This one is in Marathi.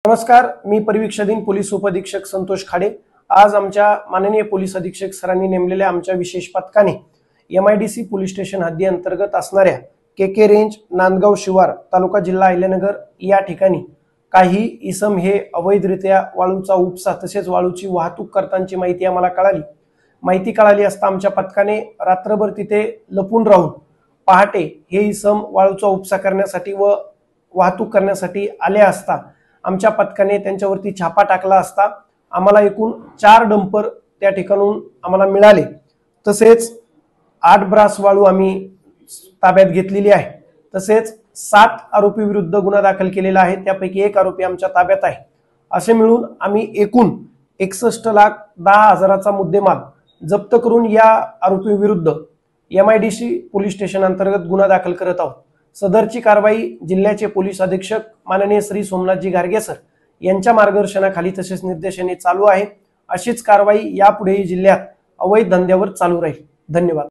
नमस्कार, मी परिवीक्षाधीन पोलीस उपअधीक्षक संतोष खाडे। आज आमच्या माननीय पोलीस अधीक्षक सरांनी नेमलेल्या आमच्या विशेष पथकाने MIDC पोलीस स्टेशन हद्दी अंतर्गत असणाऱ्या KK रेंज नांदगाव शिवार तालुका जिल्हा अहिल्यानगर या ठिकाणी काही इसम हे अवैधरित्या वाळूचा उपसा तसेच वाळूची वाहतूक करतानाची माहिती आम्हाला कळाली। माहिती कळाली असता आमच्या पथकाने रात्रभर तिथे लपून राहून पहाटे हे इसम वाळूचा उपसा करण्यासाठी व वाहतूक करण्यासाठी आले असता आमच्या पथकाने त्यांच्यावरती छापा टाकला असता आम्हाला एकूण 4 डंपर त्या ठिकाणून आम्हाला मिळाले। तसेच 8 ब्रास वाळू आम्ही ताब्यात घेतलेली आहे। तसेच 7 आरोपी विरुद्ध गुन्हा दाखल केलेला आहे, त्यापैकी 1 आरोपी आमच्या ताब्यात आहे। असे मिळून आम्ही एकूण 61,10,000चा मुद्देमाल जप्त करून या आरोपी विरुद्ध MIDC पोलीस स्टेशन अंतर्गत गुन्हा दाखल करत आहोत। सदरची कारवाई जिल्ह्याचे पोलीस अधीक्षक माननीय श्री सोमनाथजी गारगे सर यांच्या मार्गदर्शनाखाली तसेच निर्देशाने चालू आहे। अशीच कारवाई यापुढेही जिल्ह्यात अवैध धंद्यावर चालू राहील। धन्यवाद।